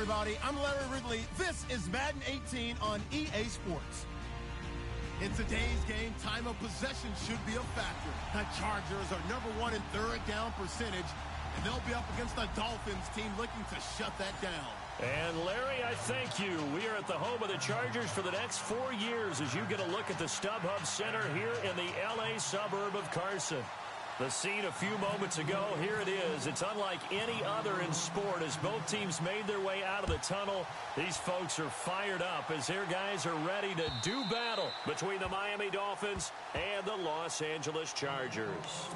everybody. I'm Larry Ridley. This is Madden 18 on EA Sports. In today's game, time of possession should be a factor. The Chargers are #1 in third down percentage, and they'll be up against the Dolphins team looking to shut that down. And Larry, I thank you. We are at the home of the Chargers for the next 4 years as you get a look at the StubHub Center here in the L.A. suburb of Carson. The scene a few moments ago, here it is. It's unlike any other in sport as both teams made their way out of the tunnel. These folks are fired up as their guys are ready to do battle between the Miami Dolphins and the Los Angeles Chargers.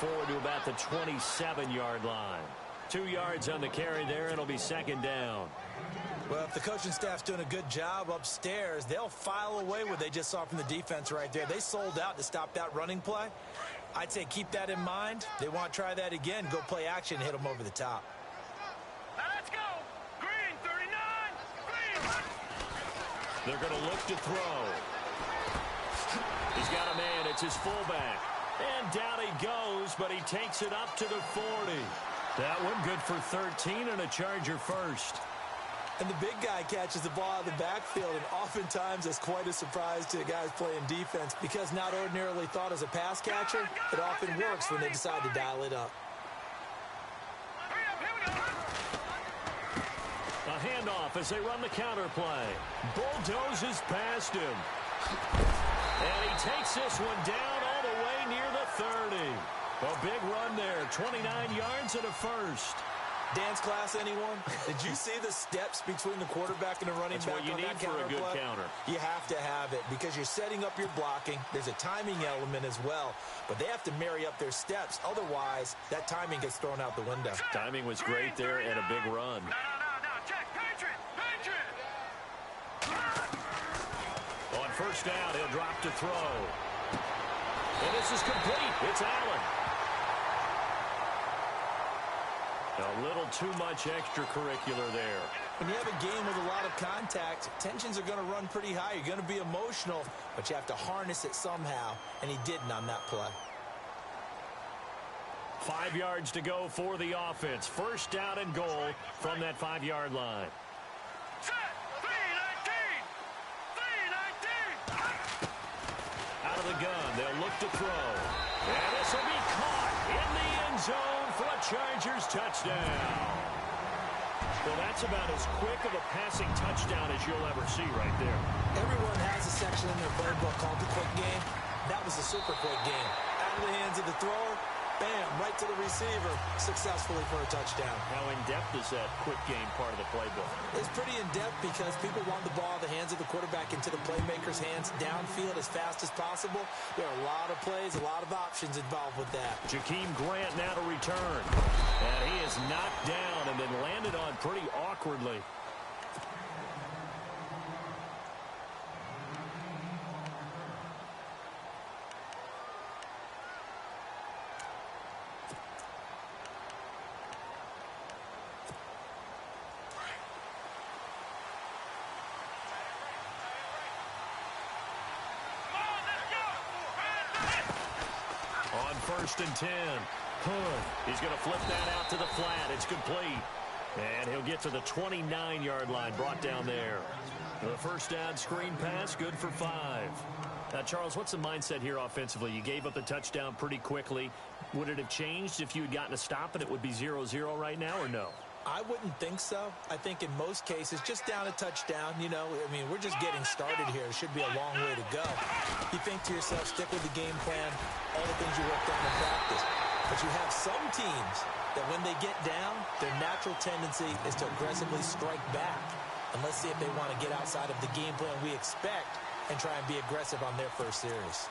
Forward to about the 27-yard line. 2 yards on the carry there. It'll be second down. Well, if the coaching staff's doing a good job upstairs, they'll file away what they just saw from the defense right there. They sold out to stop that running play. I'd say keep that in mind. They want to try that again. Go play action, hit them over the top. Now let's go. Green, 39. Green. They're going to look to throw. He's got a man. It's his fullback. And down he goes, but he takes it up to the 40. That one good for 13 and a Charger first. And the big guy catches the ball out of the backfield, and oftentimes it's quite a surprise to the guys playing defense because not ordinarily thought as a pass catcher, it often works when they decide to dial it up. A handoff as they run the counter play. Bulldozes past him. And he takes this one down all the way near the 30. A big run there, 29 yards and a first. Dance class, anyone? Did you see the steps between the quarterback and the running back? That's what you on need that for a good play? Counter. You have to have it because you're setting up your blocking. There's a timing element as well, but they have to marry up their steps. Otherwise, that timing gets thrown out the window. Timing was great there and a big run. No. Check. Patriot. On first down, he'll drop to throw. And this is complete. It's Allen. A little too much extracurricular there. When you have a game with a lot of contact, tensions are going to run pretty high. You're going to be emotional, but you have to harness it somehow, and he didn't on that play. 5 yards to go for the offense. First down and goal from that 5-yard line. Set. 3-19. Out of the gun, they'll look to throw. And this will be caught in the end zone for a Chargers touchdown. Well, that's about as quick of a passing touchdown as you'll ever see right there. Everyone has a section in their playbook called the quick game. That was a super quick game. Out of the hands of the thrower, bam, right to the receiver, successfully for a touchdown. How in-depth is that quick game part of the playbook? It's pretty in-depth because people want the ball in the hands of the quarterback into the playmaker's hands downfield as fast as possible. There are a lot of plays, a lot of options involved with that. Jakeem Grant now to return. And he is knocked down and then landed on pretty awkwardly. First and 10. He's going to flip that out to the flat. It's complete. And he'll get to the 29-yard line, brought down there. The first down screen pass, good for 5. Now, Charles, what's the mindset here offensively? You gave up the touchdown pretty quickly. Would it have changed if you had gotten a stop and it would be 0-0 right now, or no? I wouldn't think so. I think in most cases, just down a touchdown, you know, I mean, we're just getting started here. It should be a long way to go. You think to yourself, stick with the game plan, all the things you worked on in practice. But you have some teams that when they get down, their natural tendency is to aggressively strike back. And let's see if they want to get outside of the game plan we expect and try and be aggressive on their first series.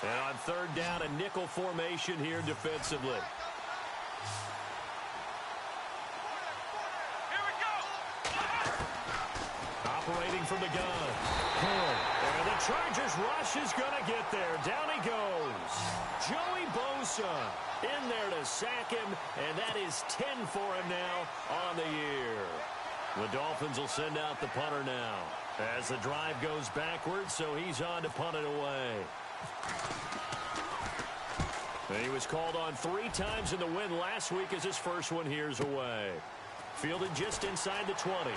And on third down, a nickel formation here defensively. Here we go. Operating from the gun. And the Chargers rush is going to get there. Down he goes. Joey Bosa in there to sack him, and that is 10 for him now on the year. The Dolphins will send out the punter now as the drive goes backwards, so he's on to punt it away. And he was called on 3 times in the win last week as his first one here's away. Fielded just inside the 20.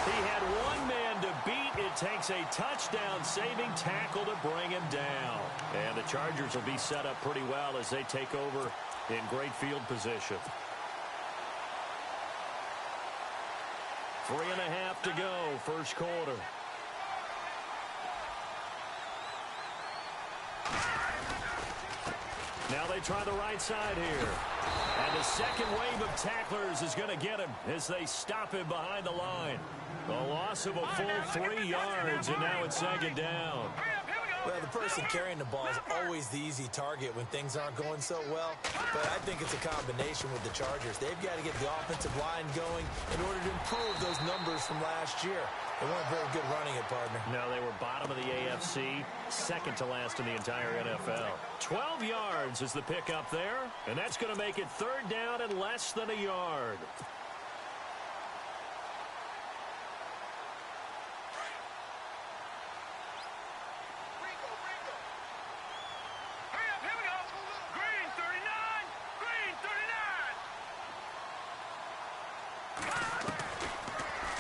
He had one man to beat. It takes a touchdown-saving tackle to bring him down. And the Chargers will be set up pretty well as they take over in great field position. 3.5 to go, first quarter. Now they try the right side here. And the second wave of tacklers is going to get him as they stop him behind the line. A loss of a full 3 yards, and now it's second down. Well, the person carrying the ball is always the easy target when things aren't going so well. But I think it's a combination with the Chargers. They've got to get the offensive line going in order to improve those numbers from last year. They weren't very good running it, partner. No, they were bottom of the AFC, second to last in the entire NFL. 12 yards is the pickup there, and that's going to make it third down and less than a yard.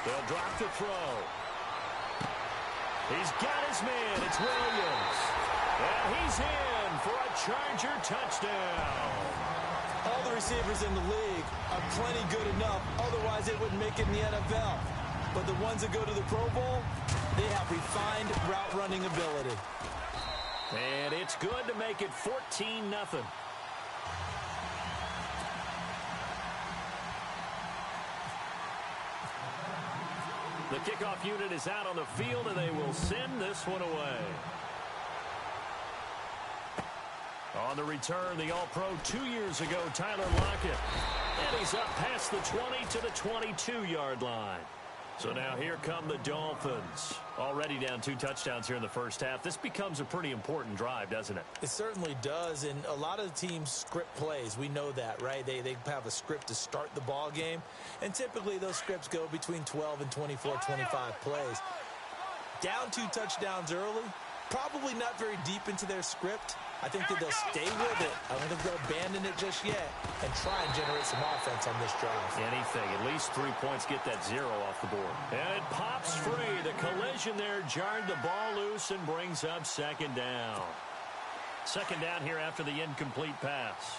They'll drop the throw. He's got his man. It's Williams. And he's in for a Charger touchdown. All the receivers in the league are plenty good enough. Otherwise, they wouldn't make it in the NFL. But the ones that go to the Pro Bowl, they have refined route running ability. And it's good to make it 14-0. The kickoff unit is out on the field, and they will send this one away. On the return, the All-Pro 2 years ago, Tyler Lockett. And he's up past the 20 to the 22-yard line. So now here come the Dolphins. Already down 2 touchdowns here in the first half. This becomes a pretty important drive, doesn't it? It certainly does, and a lot of the teams script plays. We know that, right? They have a script to start the ball game, and typically those scripts go between 12 and 24, 25 plays. Down 2 touchdowns early, probably not very deep into their script. I think that they'll stay with it. I don't think they'll abandon it just yet and try and generate some offense on this drive. Anything. At least 3 points. Get that 0 off the board. And it pops free. The collision there jarred the ball loose and brings up second down. Second down here after the incomplete pass.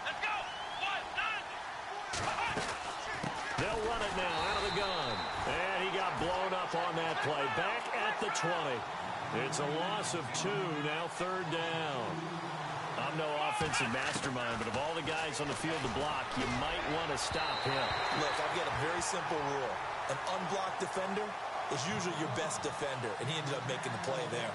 Let's go. 1, 9. They'll run it now out of the gun. And he got blown up on that play. Back at the 20. It's a loss of 2. Now third down. I'm no offensive mastermind, but of all the guys on the field to block, you might want to stop him. Look, I've got a very simple rule. An unblocked defender is usually your best defender, and he ended up making the play there.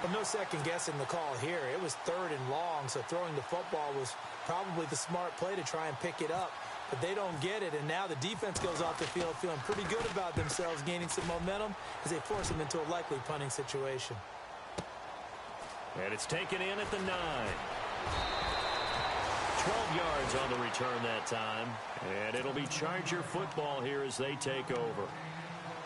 But no second guessing the call here. It was third and long, so throwing the football was probably the smart play to try and pick it up. But they don't get it, and now the defense goes off the field feeling pretty good about themselves, gaining some momentum as they force them into a likely punting situation. And it's taken in at the 9. 12 yards on the return that time. And it'll be Charger football here as they take over.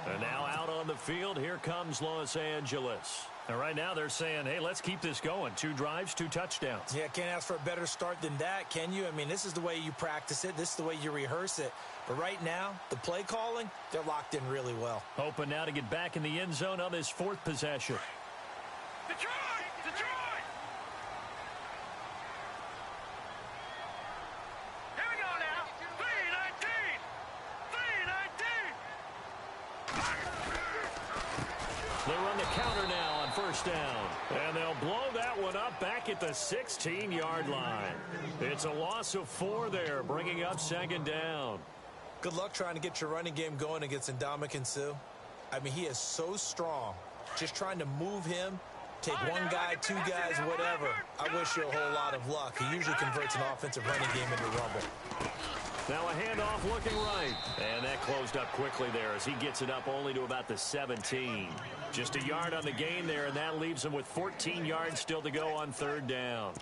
And now out on the field, here comes Los Angeles. And right now they're saying, hey, let's keep this going. 2 drives, 2 touchdowns. Yeah, can't ask for a better start than that, can you? I mean, this is the way you practice it. This is the way you rehearse it. But right now, the play calling, they're locked in really well. Hoping now to get back in the end zone on this 4th possession. Detroit! Detroit! Here we go now. 3-19. 3-19. They run the counter now on first down. And they'll blow that one up back at the 16-yard line. It's a loss of 4 there, bringing up second down. Good luck trying to get your running game going against Ndamukong Suh. I mean, he is so strong. Just trying to move him, take one guy, two guys, whatever. I wish you a whole lot of luck. He usually converts an offensive running game into rumble. Now a handoff looking right. And that closed up quickly there as he gets it up only to about the 17. Just a yard on the gain there, and that leaves him with 14 yards still to go on third down.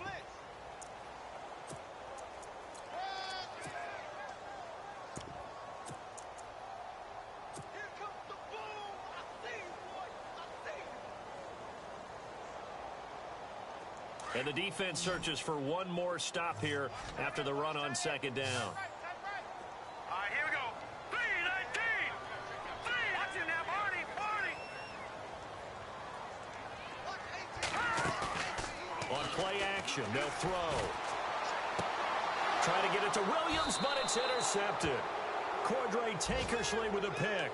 And the defense searches for one more stop here after the run on second down. All right, here we go. 3-19. Watch it now, Barney. On play action, they'll throw. Trying to get it to Williams, but it's intercepted. Cordray Tankersley with a pick.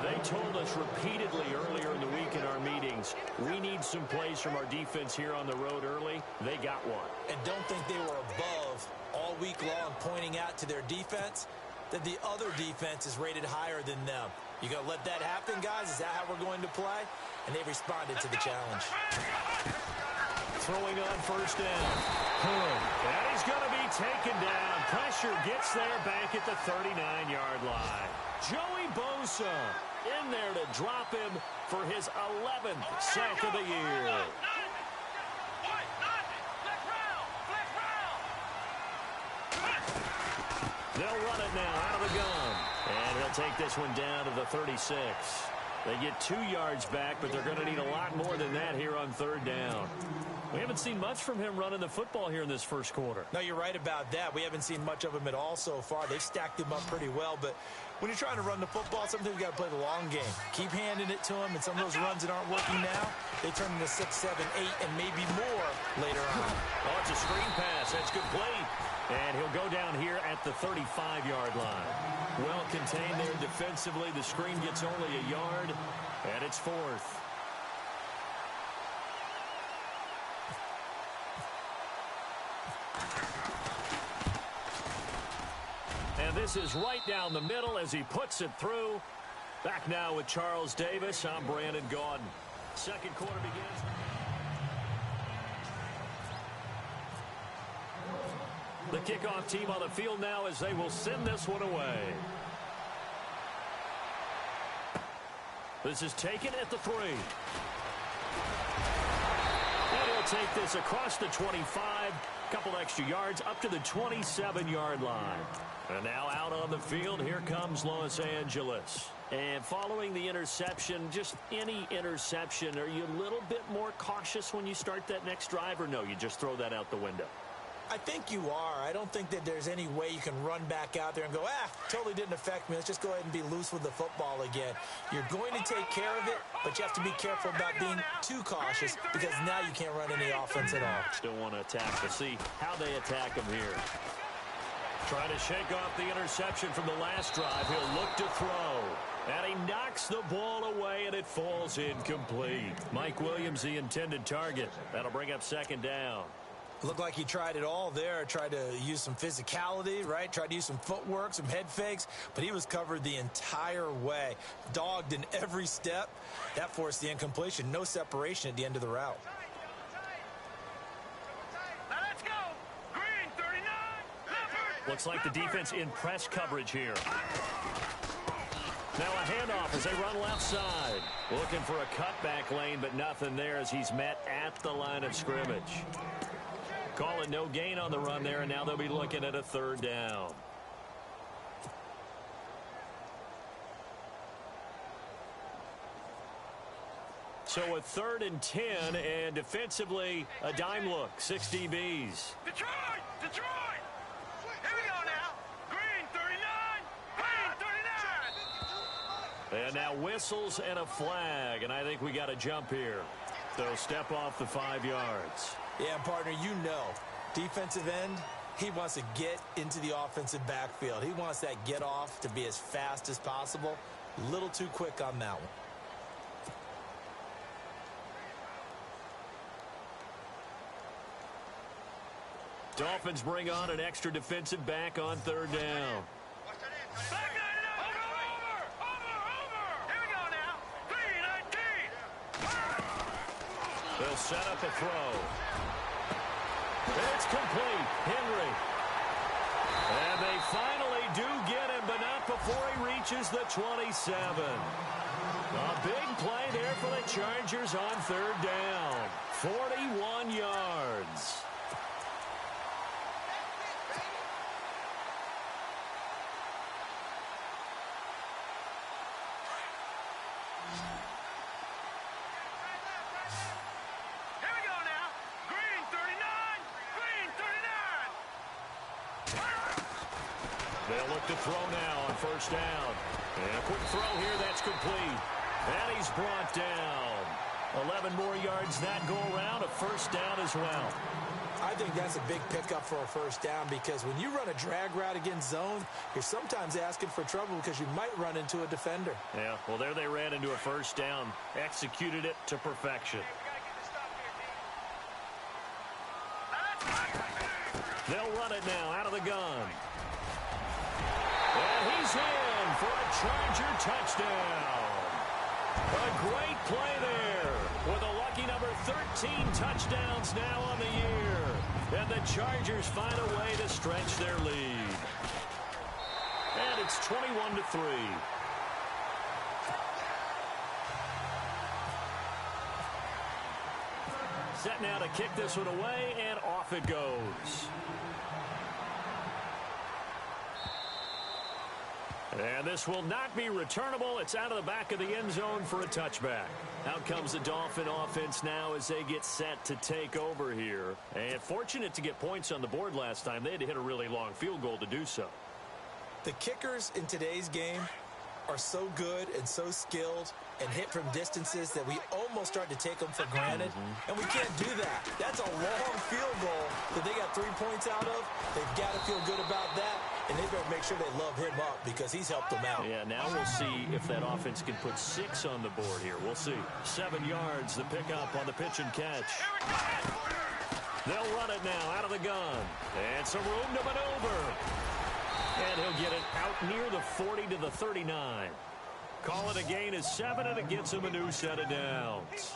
They told us repeatedly earlier in the week in our meetings, we need some plays from our defense here on the road early. They got one. And don't think they were above all week long pointing out to their defense that the other defense is rated higher than them. You going to let that happen, guys? Is that how we're going to play? And they responded to the challenge. Throwing on first down. And he's going to be taken down. Pressure gets there back at the 39-yard line. Joey Bosa in there to drop him for his 11th sack of the year. They'll run it now out of the gun. And he'll take this one down to the 36. They get 2 yards back, but they're going to need a lot more than that here on third down. We haven't seen much from him running the football here in this first quarter. No, you're right about that. We haven't seen much of him at all so far. They've stacked him up pretty well, but when you're trying to run the football, sometimes you got to play the long game. Keep handing it to him, and some of those runs that aren't working now, they turn into 6, 7, 8, and maybe more later on. Oh, it's a screen pass. That's complete. And he'll go down here at the 35-yard line. Well contained there defensively. The screen gets only a yard, and it's fourth. And this is right down the middle as he puts it through. Back now with Charles Davis. I'm Brandon Gaudin. Second quarter begins. The kickoff team on the field now as they will send this one away. This is taken at the 3. And he'll take this across the 25. Couple extra yards up to the 27-yard line. And now out on the field, here comes Los Angeles. And following the interception, just any interception, are you a little bit more cautious when you start that next drive, or no, you just throw that out the window? I think you are. I don't think that there's any way you can run back out there and go, totally didn't affect me. Let's just go ahead and be loose with the football again. You're going to take care of it, but you have to be careful about being too cautious because now you can't run any offense at all. Still want to attack. We'll see how they attack him here. Trying to shake off the interception from the last drive. He'll look to throw. And he knocks the ball away, and it falls incomplete. Mike Williams, the intended target. That'll bring up second down. Looked like he tried it all there, tried to use some physicality, right? Tried to use some footwork, some head fakes, but he was covered the entire way. Dogged in every step. That forced the incompletion. No separation at the end of the route. Now let's go. Green, 39. Looks like the defense in press coverage here. Now a handoff as they run left side. Looking for a cutback lane, but nothing there as he's met at the line of scrimmage. Calling no gain on the run there, and now they'll be looking at a third down. So a 3rd and 10, and defensively, a dime look, 6 DBs. Detroit! Detroit! Here we go now. Green, 39. Green, 39. And now whistles and a flag, and I think we got a jump here. So step off the 5 yards. Yeah, partner, you know, defensive end, he wants to get into the offensive backfield. He wants that get off to be as fast as possible. A little too quick on that one. Dolphins bring on an extra defensive back on third down. Back 99. Over. Here we go now. 3-19. They'll set up a throw. It's complete. Henry. And they finally do get him, but not before he reaches the 27. A big play there for the Chargers on third down. 41 yards. Here we go now. Green 39. Green 39. They'll look to throw now on first down. And a quick throw here, that's complete. And he's brought down. 11 more yards that go around, a first down as well. I think that's a big pickup for a first down because when you run a drag route against zone, you're sometimes asking for trouble because you might run into a defender. Yeah, well, there they ran into a first down. Executed it to perfection. They'll run it now out of the gun. And he's in for a Charger touchdown. A great play there with a lucky number 13 touchdowns now on the year. And the Chargers find a way to stretch their lead. And it's 21-3. Set now to kick this one away, and off it goes. And this will not be returnable. It's out of the back of the end zone for a touchback. Out comes the Dolphin offense now as they get set to take over here. And fortunate to get points on the board last time. They had to hit a really long field goal to do so. The kickers in today's game are so good and so skilled and hit from distances that we almost start to take them for granted. And we can't do that. That's a long field goal that they got 3 points out of. They've got to feel good about that. And they better make sure they love him up because he's helped them out. Yeah, now we'll see if that offense can put 6 on the board here. We'll see. 7 yards, the pickup on the pitch and catch. They'll run it now out of the gun. And some room to maneuver. And he'll get it out near the 40 to the 39. Call it a gain of 7, and it gets him a new set of downs.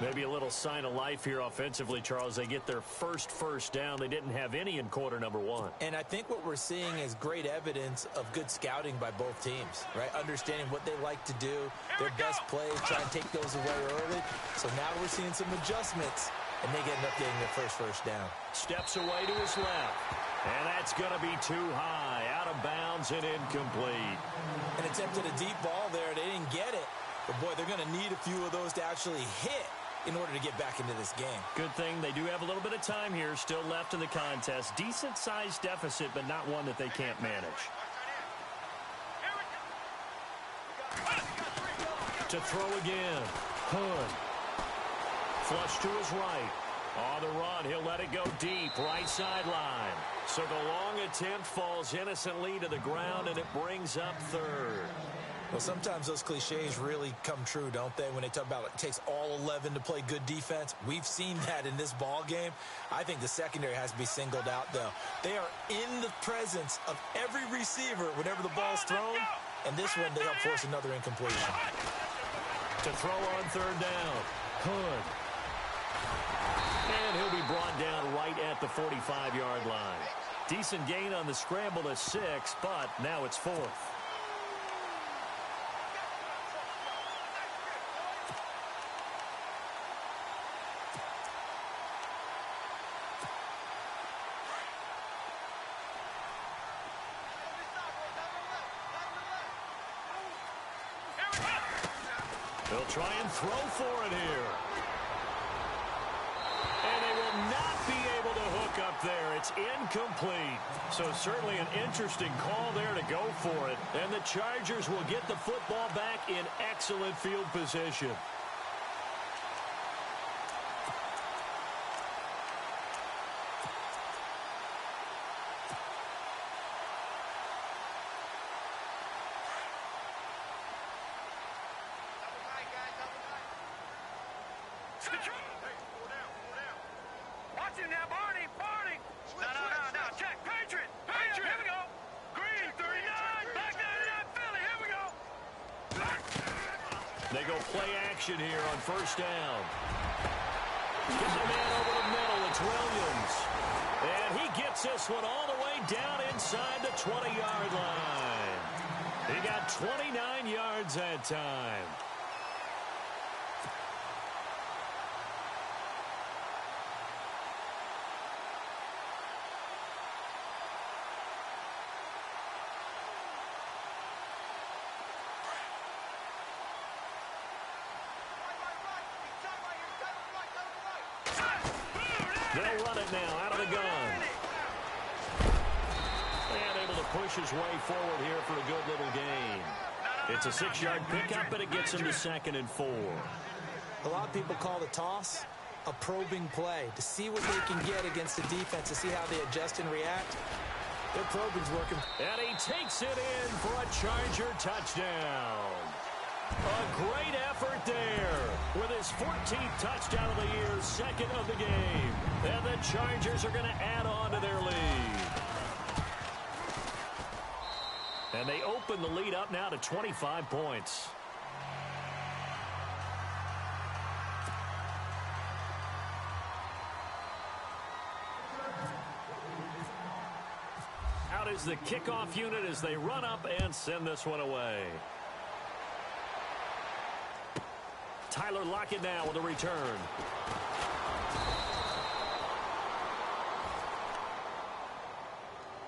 Maybe a little sign of life here offensively, Charles. They get their first down. They didn't have any in quarter number 1. And I think what we're seeing is great evidence of good scouting by both teams, right? Understanding what they like to do, their best plays, try and take those away early. So now we're seeing some adjustments, and they end up getting their first down. Steps away to his left. And that's going to be too high, out of bounds and incomplete. And attempted a deep ball there. They didn't get it. But, boy, they're going to need a few of those to actually hit in order to get back into this game. Good thing they do have a little bit of time here still left in the contest. Decent-sized deficit, but not one that they can't manage. To throw again. Hood. Flush to his right. On the run, he'll let it go deep, right sideline. So the long attempt falls innocently to the ground, and it brings up third. Well, sometimes those cliches really come true, don't they? When they talk about it takes all 11 to play good defense. We've seen that in this ball game. I think the secondary has to be singled out, though. They are in the presence of every receiver whenever the ball's thrown, and this one they help force another incompletion. To throw on third down, Hood. And he'll be brought down right at the 45-yard line. Decent gain on the scramble to 6, but now it's 4th. They'll try and throw for it here. And they will not be able to hook up there. It's incomplete. So certainly an interesting call there to go for it. And the Chargers will get the football back in excellent field position. Watch him now, Barney. No, check. Patriot. Here we go. Green 39. Back They go play action here on first down. Get the man over the middle. It's Williams. And he gets this one all the way down inside the 20-yard line. He got 29 yards that time. They'll run it now out of the gun. And able to push his way forward here for a good little gain. It's a 6-yard pickup, but it gets him to 2nd and 4. A lot of people call the toss a probing play to see what they can get against the defense, to see how they adjust and react. Their probing's working. And he takes it in for a Charger touchdown. A great effort there with his 14th touchdown of the year, 2nd of the game. And the Chargers are going to add on to their lead. And they open the lead up now to 25 points. Out is the kickoff unit as they run up and send this one away. Tyler Lockett now with a return.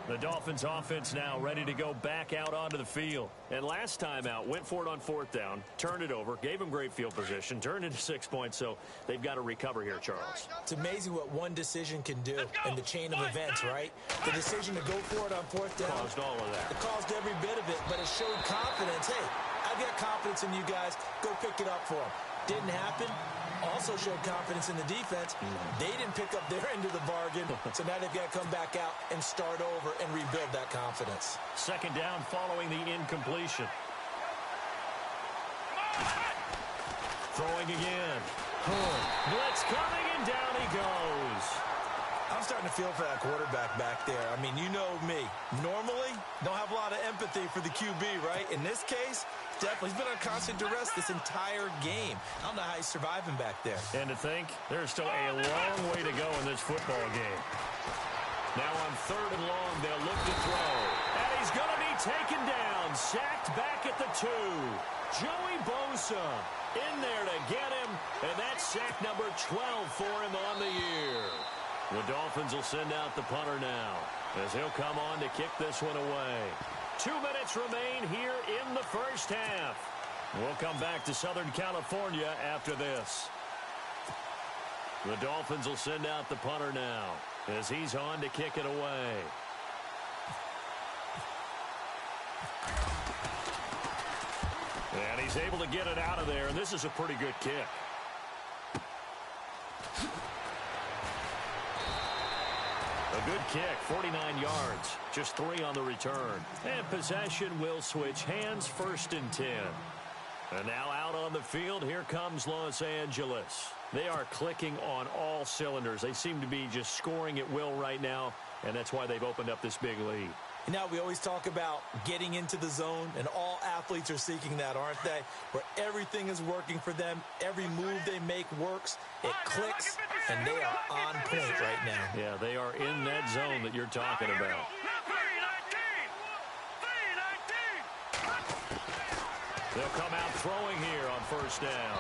The Dolphins offense now ready to go back out onto the field. And last time out, went for it on 4th down, turned it over, gave them great field position, turned into 6 points, so they've got to recover here, Charles. It's amazing what one decision can do in the chain of events, right? The decision to go for it on 4th down. Caused all of that. It caused every bit of it, but it showed confidence. Hey, I've got confidence in you guys. Go pick it up for them. Didn't happen. Also showed confidence in the defense. They didn't pick up their end of the bargain, so now they've got to come back out and start over and rebuild that confidence. 2nd down following the incompletion. Throwing again. Blitz coming, and down he goes. I'm starting to feel for that quarterback back there. I mean, you know me. Normally, don't have a lot of empathy for the QB, right? In this case, definitely. He's been on constant duress this entire game. I don't know how he's surviving back there. And to think, there's still a long way to go in this football game. Now on 3rd and long, they'll look to throw. And he's going to be taken down. Sacked back at the 2. Joey Bosa in there to get him. And that's sack number 12 for him on the year. The Dolphins will send out the punter now as he'll come on to kick this one away. 2 minutes remain here in the first half. We'll come back to Southern California after this. The Dolphins will send out the punter now as he's on to kick it away. And he's able to get it out of there, and this is a pretty good kick. A good kick, 49 yards, just 3 on the return. And possession will switch hands, 1st and 10. And now out on the field, here comes Los Angeles. They are clicking on all cylinders. They seem to be just scoring at will right now, and that's why they've opened up this big lead. You know, we always talk about getting into the zone, and all athletes are seeking that, aren't they? Where everything is working for them, every move they make works, it clicks, and they are on point right now. Yeah, they are in that zone that you're talking about. They'll come out throwing here on 1st down.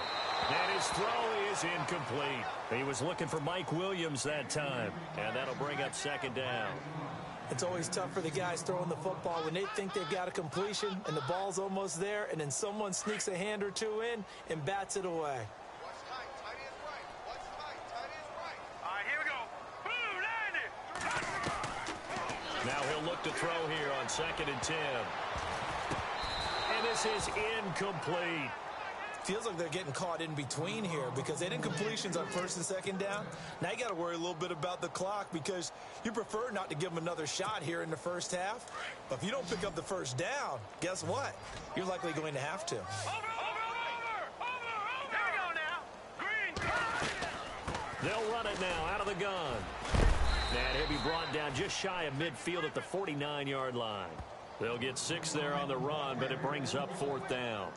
And his throw is incomplete. He was looking for Mike Williams that time, and that'll bring up 2nd down. It's always tough for the guys throwing the football when they think they've got a completion and the ball's almost there, and then someone sneaks a hand or two in and bats it away. Watch tight. Tight is right. Watch tight. Tight is right. All right, here we go. Boom, 90. Now he'll look to throw here on 2nd and 10. And this is incomplete. Feels like they're getting caught in between here because they didn't completions on 1st and 2nd down. Now you got to worry a little bit about the clock because you prefer not to give them another shot here in the first half. But if you don't pick up the 1st down, guess what? You're likely going to have to. Over. Here we go now. Green. They'll run it now out of the gun. And he'll be brought down just shy of midfield at the 49-yard line. They'll get 6 there on the run, but it brings up 4th down.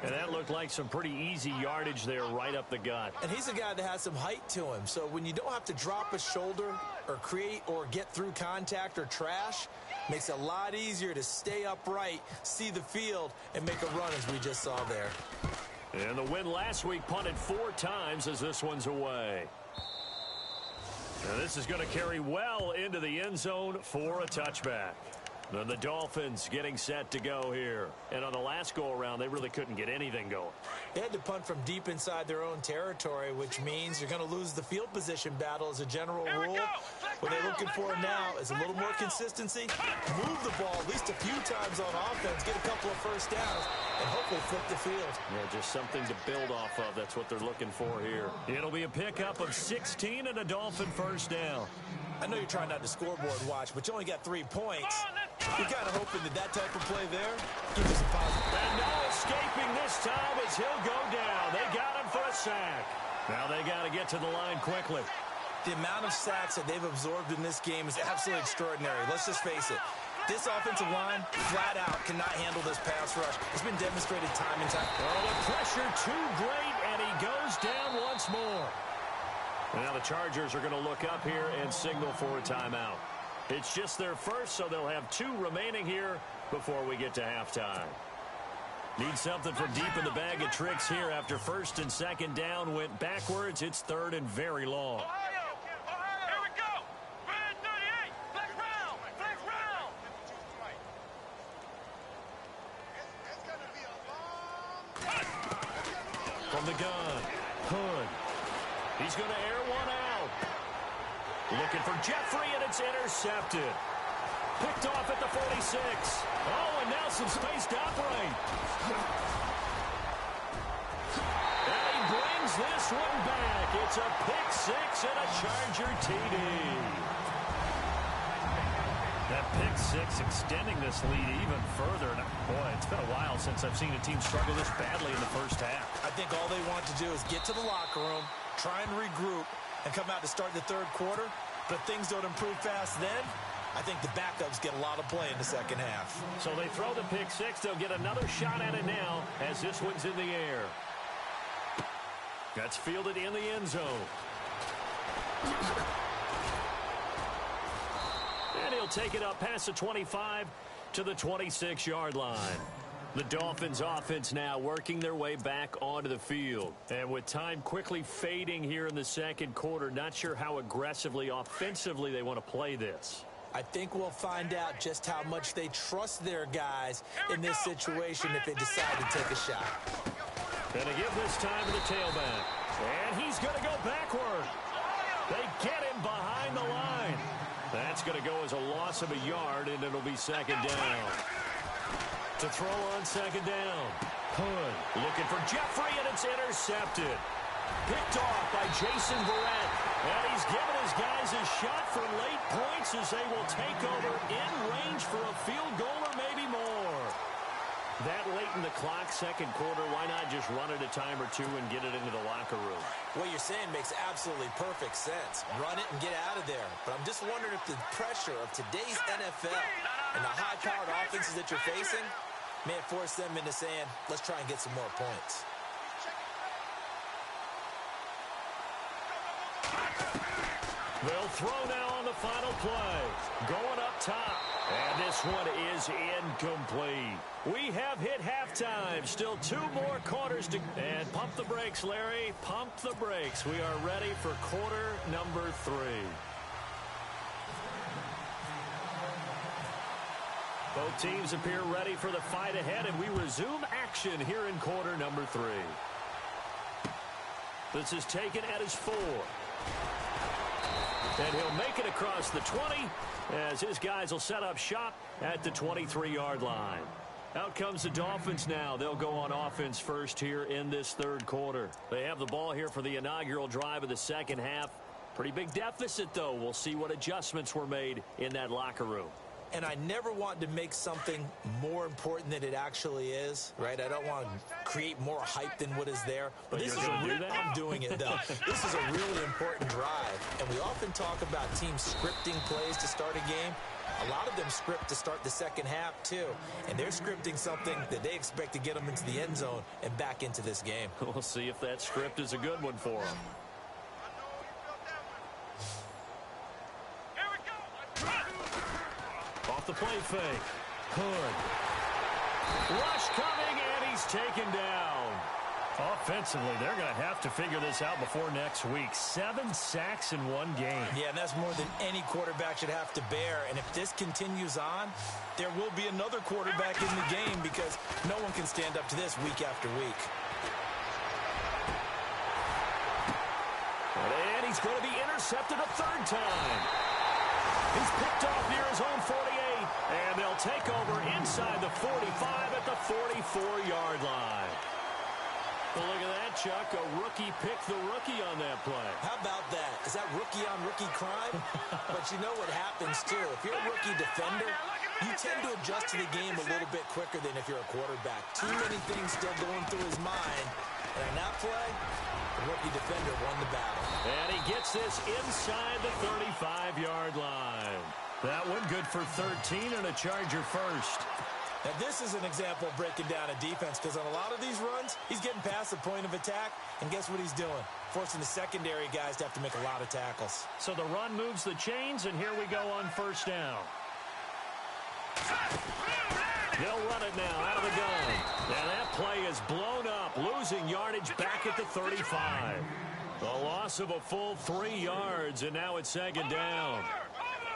And that looked like some pretty easy yardage there right up the gut. And he's a guy that has some height to him. So when you don't have to drop a shoulder or create or get through contact or trash, makes it a lot easier to stay upright, see the field, and make a run as we just saw there. And the win last week punted 4 times as this one's away. Now this is going to carry well into the end zone for a touchback. Then the Dolphins getting set to go here. And on the last go-around, they really couldn't get anything going. They had to punt from deep inside their own territory, which means you're going to lose the field position battle as a general rule. What they're looking for now is a little more consistency, move the ball at least a few times on offense, get a couple of first downs, and hopefully flip the field. Yeah, just something to build off of. That's what they're looking for here. It'll be a pickup of 16 and a Dolphin first down. I know you're trying not to scoreboard watch, but you only got 3 points. You're kind of hoping that type of play there gives you some positive. And no escaping this time as he'll go down. They got him for a sack. Now they got to get to the line quickly. The amount of sacks that they've absorbed in this game is absolutely extraordinary. Let's just face it. This offensive line, flat out, cannot handle this pass rush. It's been demonstrated time and time. Oh, the pressure too great, and he goes down once more. Now the Chargers are going to look up here and signal for a timeout. It's just their first, so they'll have 2 remaining here before we get to halftime. Need something from deep in the bag of tricks here after first and second down went backwards. It's third and very long. Ohio! Ohio! Here we go! Red 38! Flex round! Flex round! From the gun, Hood. He's going to air one out. Looking for Jeffrey, and it's intercepted. Picked off at the 46. Oh, and now some space to operate. And he brings this one back. It's a pick 6 and a Charger TD. That pick 6 extending this lead even further. And boy, it's been a while since I've seen a team struggle this badly in the first half. I think all they want to do is get to the locker room, try and regroup, and come out to start the third quarter. But if things don't improve fast then, I think the backups get a lot of play in the second half. So they throw the pick 6. They'll get another shot at it now as this one's in the air. That's fielded in the end zone. And he'll take it up past the 25 to the 26-yard line. The Dolphins offense now working their way back onto the field. And with time quickly fading here in the second quarter, not sure how aggressively, offensively they want to play this. I think we'll find out just how much they trust their guys in this situation if they decide to take a shot. Going to give this time to the tailback. And he's going to go backward. They get him behind the line. That's going to go as a loss of a yard, and it'll be second down. To throw on second down. Hood looking for Jeffrey, and it's intercepted. Picked off by Jason Verrett. And he's given his guys a shot for late points as they will take over in range for a field goal or maybe more. That late in the clock, second quarter, why not just run it a time or two and get it into the locker room? What you're saying makes absolutely perfect sense. Run it and get out of there. But I'm just wondering if the pressure of today's NFL and the high-powered offenses that you're facing may have forced them into saying, let's try and get some more points. They'll throw now on the final play. Going up top. And this one is incomplete. We have hit halftime. Still 2 more quarters to... And pump the brakes, Larry. Pump the brakes. We are ready for quarter number 3. Both teams appear ready for the fight ahead, and we resume action here in quarter number 3. This is taken at his 4. And he'll make it across the 20 as his guys will set up shop at the 23-yard line. Out comes the Dolphins now. They'll go on offense first here in this third quarter. They have the ball here for the inaugural drive of the second half. Pretty big deficit, though. We'll see what adjustments were made in that locker room. and I never want to make something more important than it actually is, right? I don't want to create more hype than what is there. But this is I'm doing it, though. This is a really important drive, and we often talk about teams scripting plays to start a game. A lot of them script to start the second half, too. And they're scripting something that they expect to get them into the end zone and back into this game. We'll see if that script is a good one for them. Off the play fake. Hood. Rush coming, and he's taken down. Offensively, they're going to have to figure this out before next week. 7 sacks in one game. Yeah, and that's more than any quarterback should have to bear. And if this continues on, there will be another quarterback in the game because no one can stand up to this week after week. And he's going to be intercepted a third time. He's picked off near his own 48, and they'll take over inside the 45 at the 44-yard line. Well, look at that, Chuck. A rookie picked the rookie on that play. How about that? Is that rookie-on-rookie crime? But you know what happens, too. If you're a rookie defender, you tend to adjust to the game a little bit quicker than if you're a quarterback. Too many things still going through his mind. And on that play, the rookie defender won the battle. And he gets this inside the 35-yard line. That one good for 13 and a Charger first. Now, this is an example of breaking down a defense because on a lot of these runs, he's getting past the point of attack, and guess what he's doing? Forcing the secondary guys to have to make a lot of tackles. So the run moves the chains, and here we go on first down. They'll run it now out of the gun. And that play is blown up, losing yardage back at the 35. A loss of a full 3 yards, and now it's second down.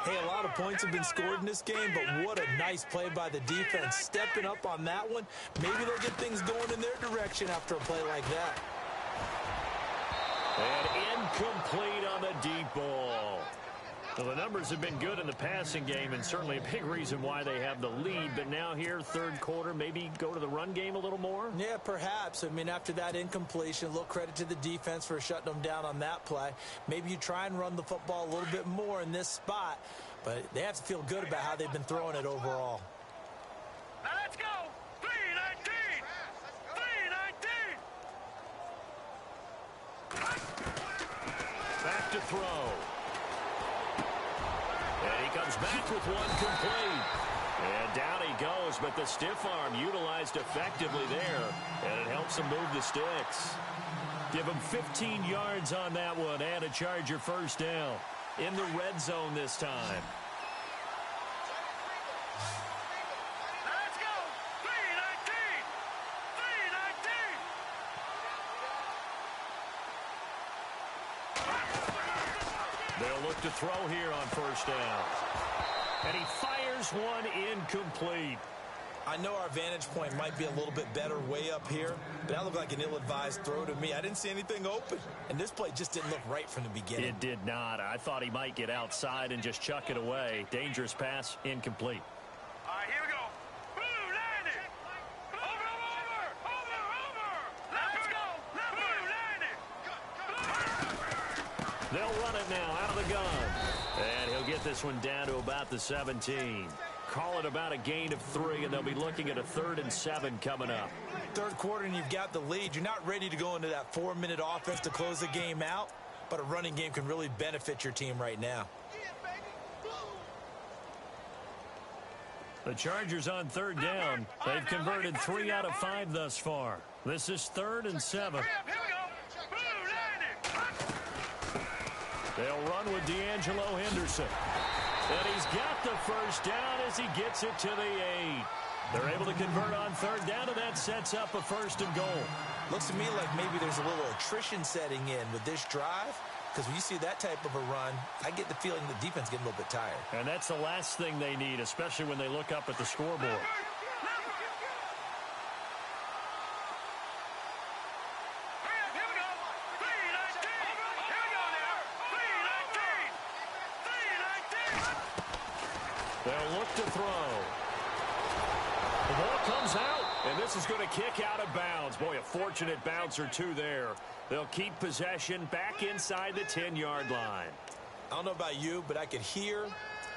Hey, a lot of points have been scored in this game, but what a nice play by the defense. Stepping up on that one, maybe they'll get things going in their direction after a play like that. And incomplete on the deep ball. Well, the numbers have been good in the passing game, and certainly a big reason why they have the lead. But now here, third quarter, maybe go to the run game a little more? Yeah, perhaps. I mean, after that incompletion, a little credit to the defense for shutting them down on that play. Maybe you try and run the football a little bit more in this spot, but they have to feel good about how they've been throwing it overall. Now let's go. 3-19. 3-19. Back to throw. And he comes back with one complete. And down he goes, but the stiff arm utilized effectively there. And it helps him move the sticks. Give him 15 yards on that one and a Charger first down. In the red zone this time. Let's go. 3-19. 3-19. They'll look to throw here on first down. And he fires one incomplete. I know our vantage point might be a little bit better way up here, but that looked like an ill-advised throw to me. I didn't see anything open, and this play just didn't look right from the beginning. It did not. I thought he might get outside and just chuck it away. Dangerous pass, incomplete. All right, here we go. Blue landing. Over. Let's go. Blue landing. They'll run it now out of the gun. And he'll get this one down to about the 17. Call it about a gain of 3, and they'll be looking at a 3rd and 7 coming up. Third quarter, and you've got the lead. You're not ready to go into that 4-minute offense to close the game out, but a running game can really benefit your team right now. The Chargers on third down. They've converted 3 out of 5 thus far. This is 3rd and 7. Here we go. Blue landing. They'll run with D'Angelo Henderson. And he's got the first down as he gets it to the 8. They're able to convert on third down, and that sets up a 1st and goal. Looks to me like maybe there's a little attrition setting in with this drive, because when you see that type of a run, I get the feeling the defense getting a little bit tired. And that's the last thing they need, especially when they look up at the scoreboard. They'll look to throw. The ball comes out, and this is going to kick out of bounds. Boy, a fortunate bounce or two there. They'll keep possession back inside the 10-yard line. I don't know about you, but I could hear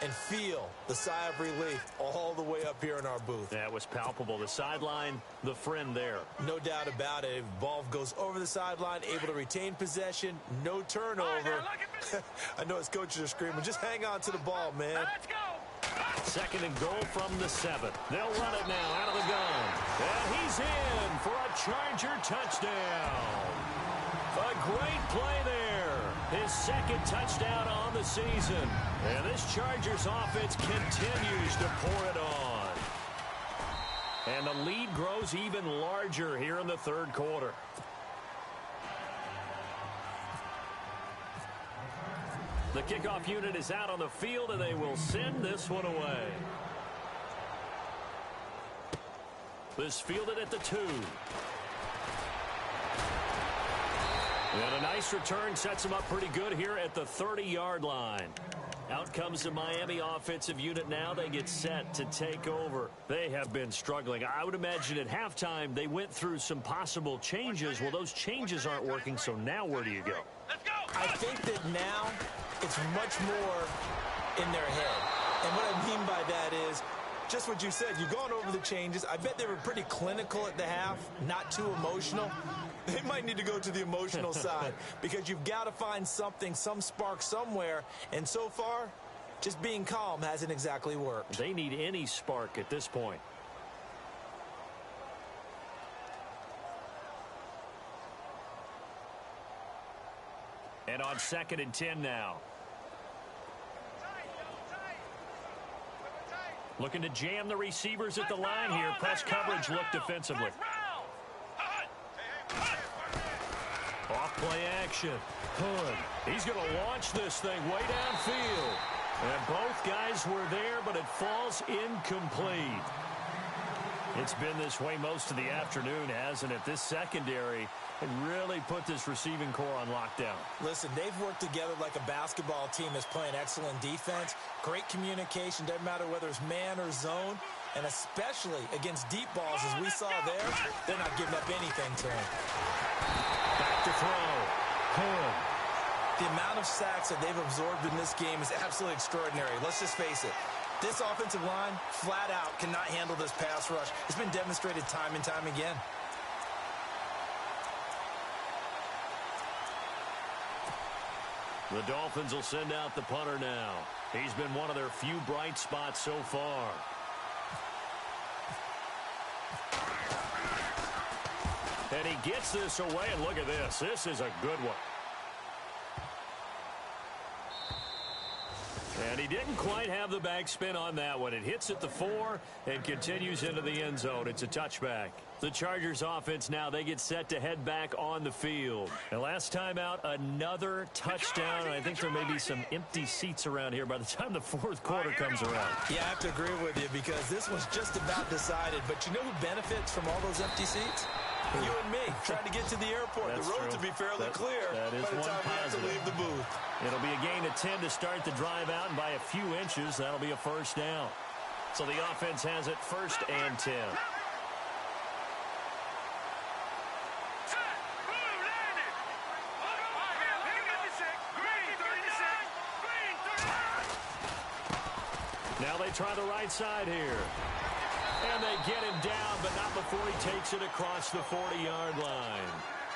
and feel the sigh of relief all the way up here in our booth. That was palpable. The sideline, the friend there. No doubt about it. Ball goes over the sideline, able to retain possession, no turnover. I know his coaches are screaming, just hang on to the ball, man. Let's go. Second and goal from the 7. They'll run it now out of the gun. And he's in for a Charger touchdown. A great play there. His second touchdown on the season. And this Chargers offense continues to pour it on. And the lead grows even larger here in the third quarter. The kickoff unit is out on the field, and they will send this one away. This fielded at the 2. And a nice return sets them up pretty good here at the 30-yard line. Out comes the Miami offensive unit now. They get set to take over. They have been struggling. I would imagine at halftime they went through some possible changes. Well, those changes aren't working, so now where do you go? Let's go. I think that now it's much more in their head. And what I mean by that is just what you said. You've gone over the changes. I bet they were pretty clinical at the half, not too emotional. They might need to go to the emotional side because you've got to find something, some spark somewhere. And so far, just being calm hasn't exactly worked. They need any spark at this point. And on 2nd and 10 now. Looking to jam the receivers at the line here. Press coverage look defensively. Off play action. Hood. He's going to launch this thing way downfield. And both guys were there, but it falls incomplete. It's been this way most of the afternoon, hasn't it? This secondary had really put this receiving core on lockdown. Listen, they've worked together like a basketball team that's playing excellent defense. Great communication. Doesn't matter whether it's man or zone. And especially against deep balls, as we saw there, they're not giving up anything to him. Back to throw. Hood. The amount of sacks that they've absorbed in this game is absolutely extraordinary. Let's just face it. This offensive line, flat out, cannot handle this pass rush. It's been demonstrated time and time again. The Dolphins will send out the punter now. He's been one of their few bright spots so far. And he gets this away, and look at this. This is a good one. And he didn't quite have the backspin on that one. It hits at the 4 and continues into the end zone. It's a touchback. The Chargers offense now, they get set to head back on the field. And last time out, another touchdown. And I think there may be some empty seats around here by the time the fourth quarter comes around. Yeah, I have to agree with you because this was just about decided. But you know who benefits from all those empty seats? You and me, trying to get to the airport. That's the road true. to be fairly clear that is by the one time we have to positive. leave the booth. It'll be a gain of 10 to start the drive out, and by a few inches, that'll be a first down. So the offense has it 1st and 10. Now they try the right side here. And they get him down, but not before he takes it across the 40-yard line.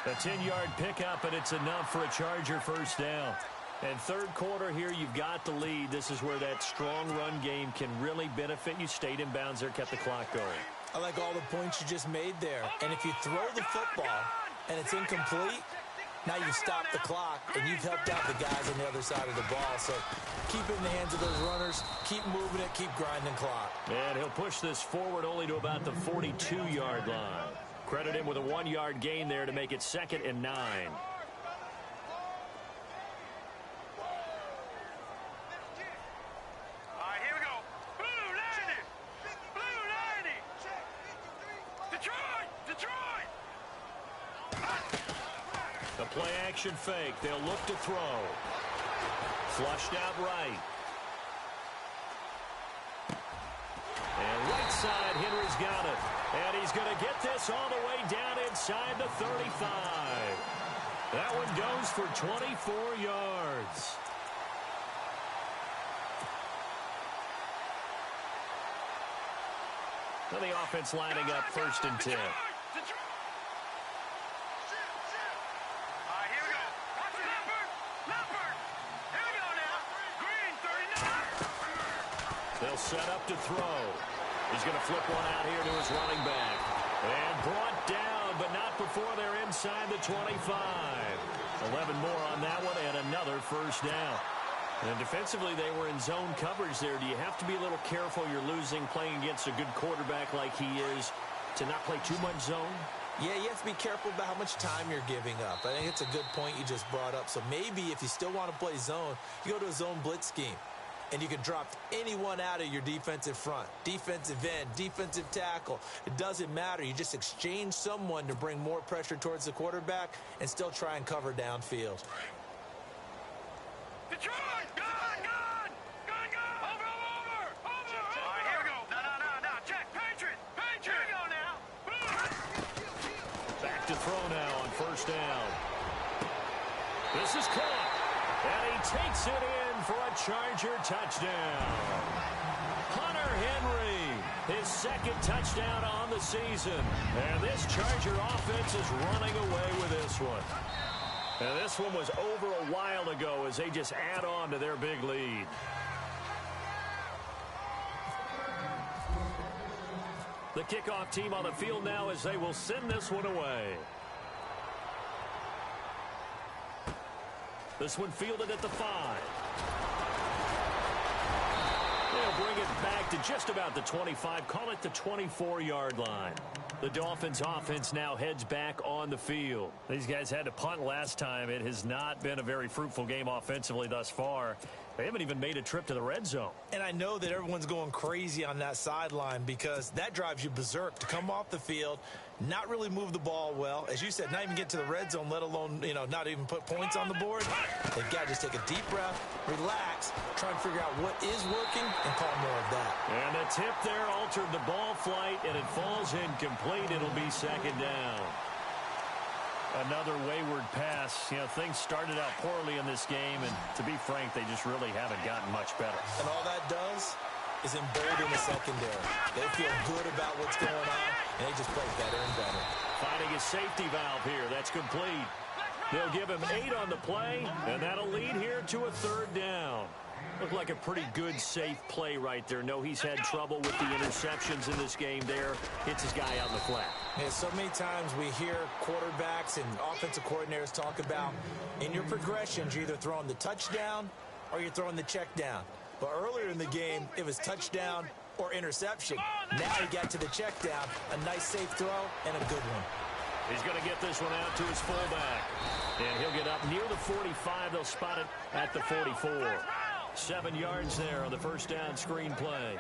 A 10-yard pickup, and it's enough for a Charger first down. And third quarter here, you've got the lead. This is where that strong run game can really benefit you. Stayed in bounds there, kept the clock going. I like all the points you just made there. And if you throw the football and it's incomplete, now you stop the clock, and you've helped out the guys on the other side of the ball. So keep it in the hands of those runners. Keep moving it. Keep grinding clock. And he'll push this forward only to about the 42-yard line. Credit him with a 1-yard gain there to make it 2nd and 9. The play-action fake. They'll look to throw. Flushed out right. And right side, Henry's got it. And he's going to get this all the way down inside the 35. That one goes for 24 yards. Well, the offense lining up 1st and 10. Here we go. Watch it, Leopard. Leopard. Here we go now. Green, 39. They'll set up to throw. He's going to flip one out here to his running back. And brought down, but not before they're inside the 25. 11 more on that one, and another 1st down. And defensively, they were in zone coverage there. Do you have to be a little careful? You're losing, playing against a good quarterback like he is, to not play too much zone? Yeah, you have to be careful about how much time you're giving up. I think it's a good point you just brought up. So maybe if you still want to play zone, you go to a zone blitz scheme. And you can drop anyone out of your defensive front, defensive end, defensive tackle. It doesn't matter. You just exchange someone to bring more pressure towards the quarterback and still try and cover downfield. Detroit! Gun! Gun! Gun! Gun! Over! All right, here we go. No. Check. Patriot! Here we go now. Back to throw now on 1st down. This is caught. And he takes it in for a Charger touchdown. Hunter Henry, his 2nd touchdown on the season. And this Charger offense is running away with this one. And this one was over a while ago as they just add on to their big lead. The kickoff team on the field now as they will send this one away. This one fielded at the 5. They'll bring it back to just about the 25. Call it the 24-yard line. The Dolphins offense now heads back on the field. These guys had to punt last time. It has not been a very fruitful game offensively thus far. They haven't even made a trip to the red zone. And I know that everyone's going crazy on that sideline because that drives you berserk to come off the field, not really move the ball well. As you said, not even get to the red zone, let alone, not even put points on the board. They've got to just take a deep breath, relax, try and figure out what is working, and call more of that. And the tip there altered the ball flight, and it falls incomplete. It'll be 2nd down. Another wayward pass. Things started out poorly in this game, and to be frank, they just really haven't gotten much better. And all that does is embolden the secondary. They feel good about what's going on, and they just play better and better. Finding a safety valve here. That's complete. They'll give him 8 on the play, and that'll lead here to a 3rd down. Looked like a pretty good, safe play right there. No, he's had trouble with the interceptions in this game there. Hits his guy out in the flat. Yeah, so many times we hear quarterbacks and offensive coordinators talk about in your progressions, you're either throwing the touchdown or you're throwing the check down. But earlier in the game, it was touchdown or interception. Now he got to the check down. A nice, safe throw and a good one. He's going to get this one out to his fullback. And he'll get up near the 45. They'll spot it at the 44. 7 yards there on the 1st down screen play.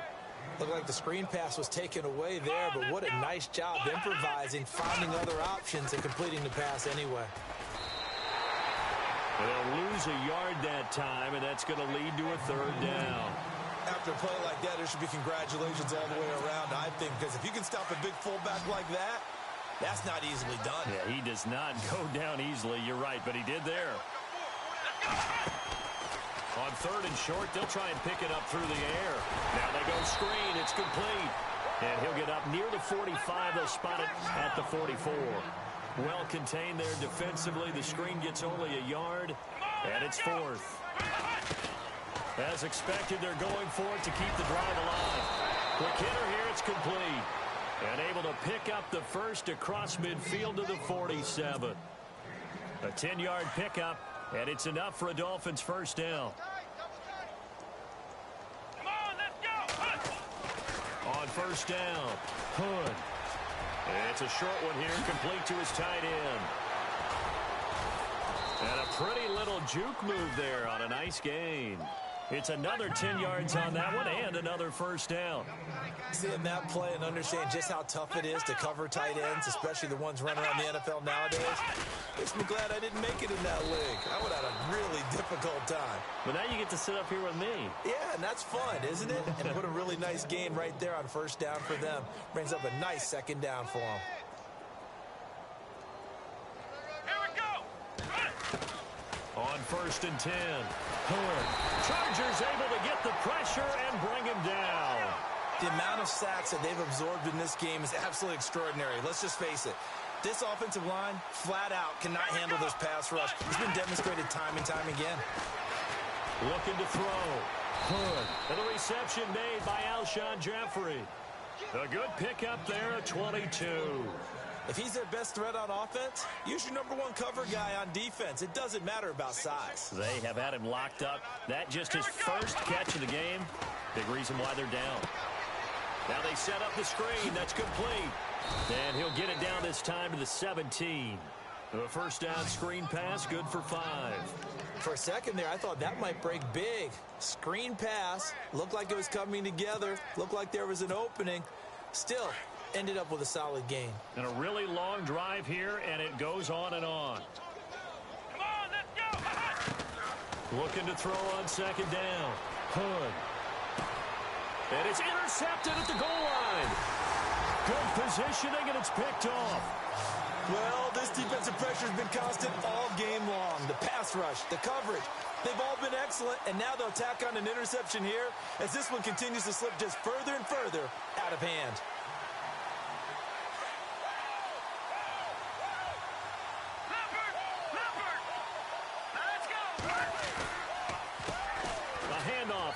Looked like the screen pass was taken away there, but what a nice job improvising, finding other options, and completing the pass anyway. They'll lose a yard that time, and that's going to lead to a 3rd down. After a play like that, there should be congratulations all the way around, I think, because if you can stop a big fullback like that, that's not easily done. Yeah, he does not go down easily. You're right, but he did there. On 3rd and short, they'll try and pick it up through the air. Now they go screen. It's complete. And he'll get up near the 45. They'll spot it at the 44. Well contained there defensively. The screen gets only a yard, and it's 4th. As expected, they're going for it to keep the drive alive. Quick hitter here. It's complete. And able to pick up the 1st across midfield to the 47. A 10-yard pickup. And it's enough for a Dolphins 1st down. Come on, let's go. On 1st down, Hood. It's a short one here, complete to his tight end. And a pretty little juke move there on a nice gain. It's another 10 yards on that one and another 1st down. Seeing that play and understand just how tough it is to cover tight ends, especially the ones running around the NFL nowadays, makes me glad I didn't make it in that league. I would have had a really difficult time. But now you get to sit up here with me. Yeah, and that's fun, isn't it? And put a really nice gain right there on 1st down for them. Brings up a nice 2nd down for them. Here we go. On 1st and 10, Hood. Chargers able to get the pressure and bring him down. The amount of sacks that they've absorbed in this game is absolutely extraordinary. Let's just face it. This offensive line, flat out, cannot handle this pass rush. It's been demonstrated time and time again. Looking to throw. Hood. And the reception made by Alshon Jeffrey. A good pickup there at 22. If he's their best threat on offense, use your number one cover guy on defense. It doesn't matter about size. They have had him locked up. That just his first catch of the game. Big reason why they're down. Now they set up the screen. That's complete. And he'll get it down this time to the 17. A first down screen pass, good for 5. For a second there, I thought that might break big. Screen pass, looked like it was coming together, looked like there was an opening. Still, ended up with a solid gain. And a really long drive here, and it goes on and on. Come on, let's go. Looking to throw on second down. Hood. And it's intercepted at the goal line. Good positioning, and it's picked off. Well, this defensive pressure has been constant all game long. The pass rush, the coverage, they've all been excellent, and now they'll tack on an interception here as this one continues to slip just further and further out of hand.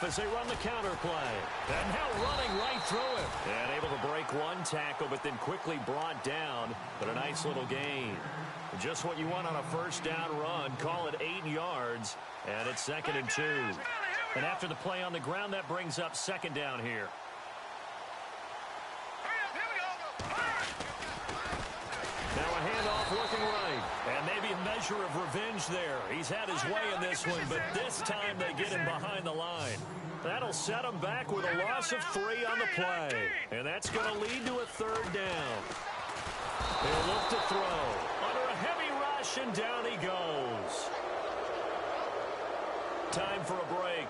As they run the counter play. And now running right through it. And able to break one tackle, but then quickly brought down. But a nice little gain. Just what you want on a first down run. Call it 8 yards. And it's 2nd and 2. And after the play on the ground, that brings up second down here. Now a handoff looking right. And maybe a measure of revenge there. He's had his way in this one, but this time they get him behind the line. That'll set him back with a loss of 3 on the play. And that's going to lead to a third down. He'll look to throw. Under a heavy rush, and down he goes. Time for a break.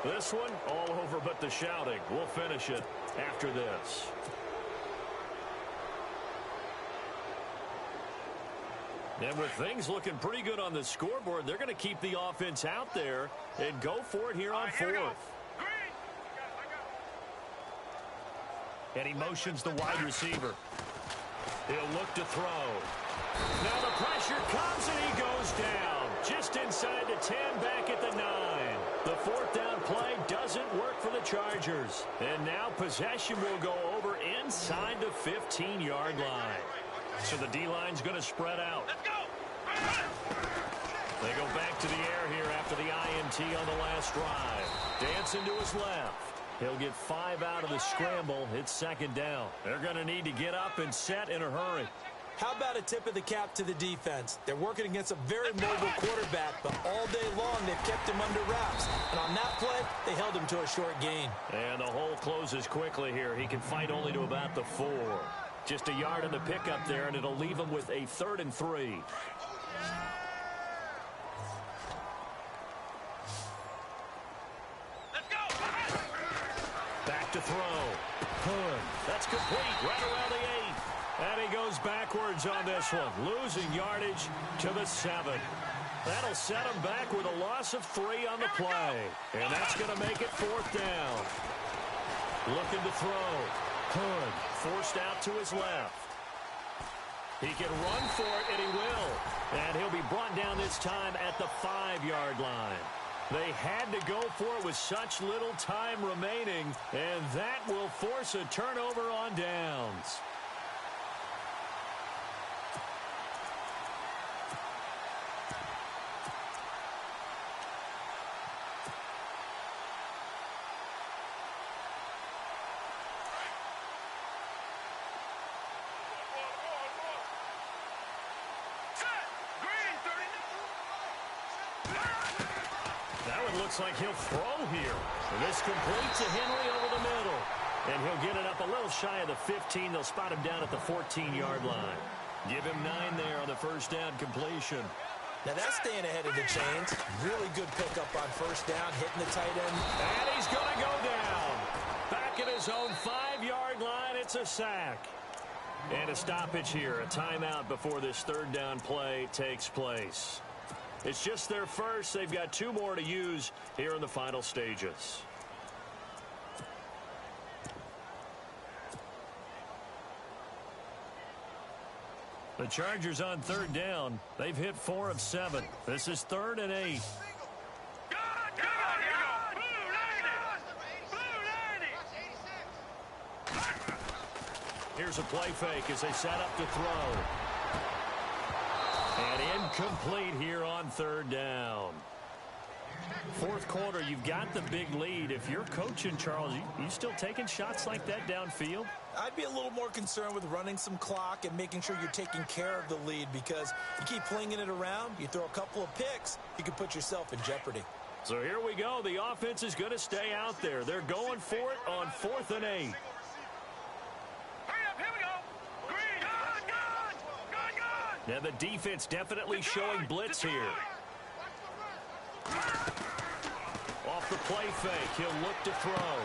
This one, all over but the shouting. We'll finish it after this. And with things looking pretty good on the scoreboard, they're going to keep the offense out there and go for it here on 4th. And he motions the wide receiver. He'll look to throw. Now the pressure comes and he goes down. Just inside the 10, back at the 9. The 4th down play doesn't work for the Chargers. And now possession will go over inside the 15-yard line. So the D-line's going to spread out. Let's go. They go back to the air here after the INT on the last drive. Dancing to his left. He'll get 5 out of the scramble. It's second down. They're going to need to get up and set in a hurry. How about a tip of the cap to the defense? They're working against a very mobile quarterback, but all day long they've kept him under wraps. And on that play, they held him to a short gain. And the hole closes quickly here. He can fight only to about the 4. Just a yard on the pickup there, and it'll leave him with a 3rd and 3. Let's go. Back to throw. Hood. That's complete right around the 8. And he goes backwards on this one, losing yardage to the 7. That'll set him back with a loss of 3 on the play. And that's going to make it 4th down. Looking to throw. Hood forced out to his left. He can run for it, and he will. And he'll be brought down this time at the 5-yard line. They had to go for it with such little time remaining, and that will force a turnover on downs. Looks like he'll throw here. This completes to Henry over the middle. And he'll get it up a little shy of the 15. They'll spot him down at the 14-yard line. Give him 9 there on the first down completion. Now that's staying ahead of the chains. Really good pickup on first down, hitting the tight end. And he's going to go down. Back at his own 5-yard line, it's a sack. And a stoppage here, a timeout before this 3rd down play takes place. It's just their first. They've got 2 more to use here in the final stages. The Chargers on third down. They've hit 4 of 7. This is 3rd and 8. Here's a play fake as they set up to throw. And incomplete here on 3rd down. 4th quarter, you've got the big lead. If you're coaching, Charles, you still taking shots like that downfield? I'd be a little more concerned with running some clock and making sure you're taking care of the lead, because you keep flinging it around, you throw a couple of picks, you could put yourself in jeopardy. So here we go. The offense is going to stay out there. They're going for it on 4th and 8. Now the defense definitely showing blitz here. Off the play fake, he'll look to throw.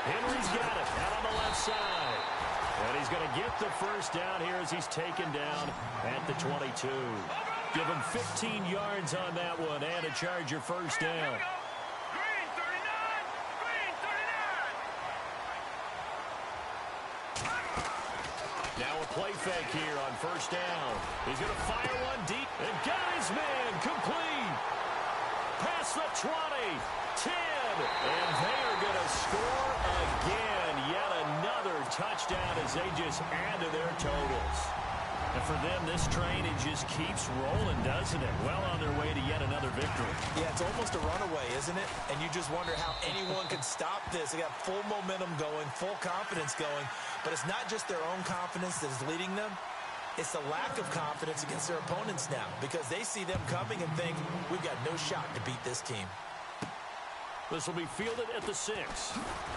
Henry's got it out on the left side. And he's going to get the first down here as he's taken down at the 22. Give him 15 yards on that one and a Charger first down. Now a play fake here on first down. He's going to fire one deep and got his man complete. Past the 20, 10, and they are going to score again. Yet another touchdown as they just add to their totals. And for them, this train, it just keeps rolling, doesn't it? Well on their way to yet another victory. Yeah, it's almost a runaway, isn't it? And you just wonder how anyone can stop this. They got full momentum going, full confidence going. But it's not just their own confidence that is leading them. It's the lack of confidence against their opponents now, because they see them coming and think, we've got no shot to beat this team. This will be fielded at the 6.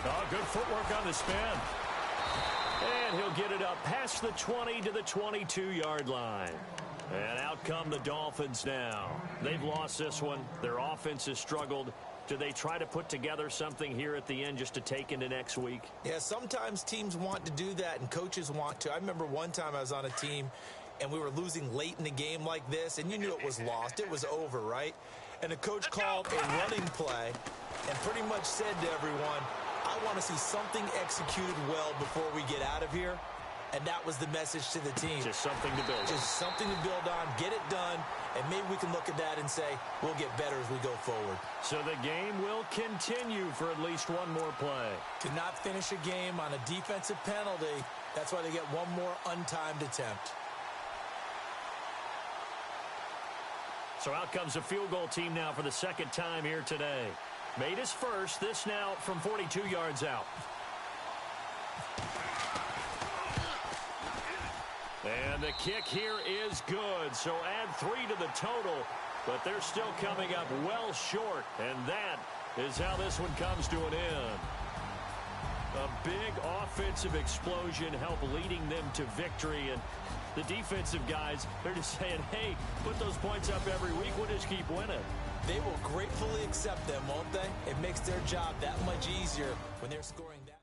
Oh, good footwork on the spin. And he'll get it up past the 20 to the 22-yard line. And out come the Dolphins now. They've lost this one. Their offense has struggled. Do they try to put together something here at the end just to take into next week? Yeah, sometimes teams want to do that and coaches want to. I remember one time I was on a team and we were losing late in the game like this, and you knew it was lost. It was over, right? And the coach called a running play and pretty much said to everyone, I want to see something executed well before we get out of here. And that was the message to the team. Just something to build on. Just something to build on, get it done, and maybe we can look at that and say, we'll get better as we go forward. So the game will continue for at least one more play. To not finish a game on a defensive penalty, that's why they get one more untimed attempt. So out comes the field goal team now for the second time here today. Made his first, this now from 42 yards out. And the kick here is good, so add 3 to the total, but they're still coming up well short, and that is how this one comes to an end. A big offensive explosion helped leading them to victory, and the defensive guys, they're just saying, hey, put those points up every week, we'll just keep winning. They will gratefully accept them, won't they? It makes their job that much easier when they're scoring that.